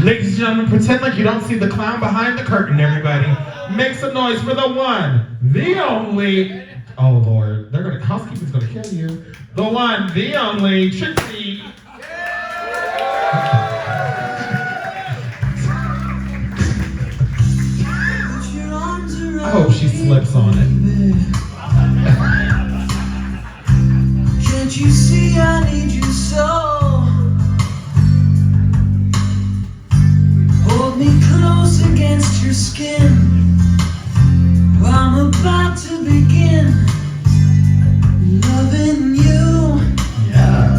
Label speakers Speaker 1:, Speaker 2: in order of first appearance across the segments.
Speaker 1: Ladies and gentlemen, pretend like you don't see the clown behind the curtain, everybody. Make some noise for the one, the only, oh Lord, housekeeping's gonna kill you. The one, the only, Trixie. I hope she slips on it.
Speaker 2: Can't you see I need you so? Hold me close against your skin. I'm about to begin loving you.
Speaker 1: Yeah.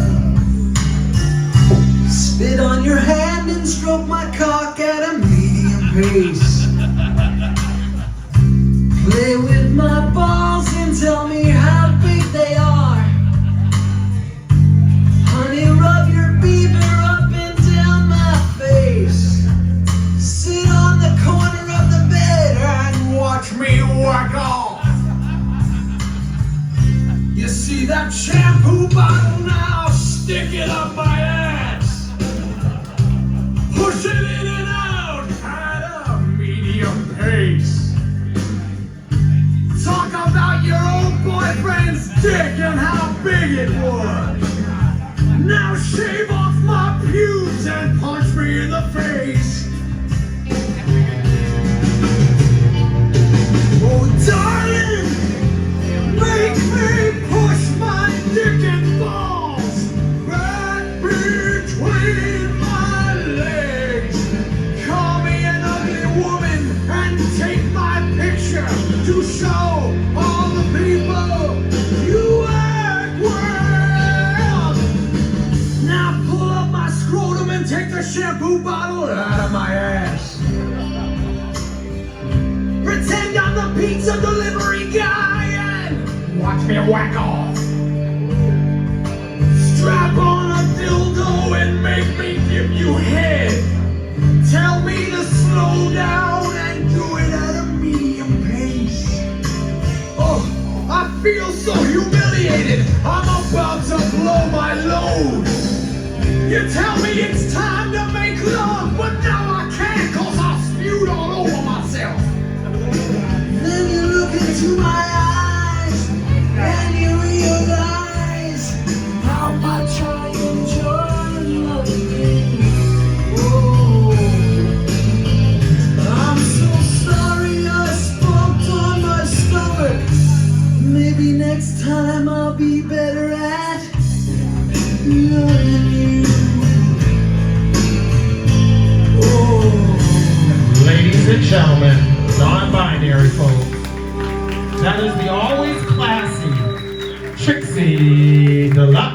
Speaker 2: Spit on your hand and stroke my cock at a medium pace. Play with my balls and tell me how big they are. Honey, rub your beaver up and down my face. Sit on the corner of the bed and watch me whack off. You see that shampoo bottle now? Stick it up my ass. Push it in and out at a medium pace. Talk about your old boyfriend's dick and how big it was. Now shave off my pubes and punch me in the face. Oh darling, make me push my dick and balls right between my legs. Call me an ugly woman and take my picture to show all the people you act well. Now pull up my scrotum and take the shampoo bottle out of my ass. Pretend I'm the pizza delivery guy and watch me whack off. Strap on a dildo and make me give you head. Tell me to slow down and do it at a medium pace. Oh, I feel so humiliated. I'm about to blow my load. You tell me it's time to make love, but now I can't cause I spewed all over myself. Then you look into my eyes and you realize how much I enjoy loving you. Oh, I'm so sorry I spoke on my stomach. Maybe next time I'll be better at loving you. Oh.
Speaker 1: Ladies and gentlemen, non-binary folks, that is the always classy Trixie Deluxxe.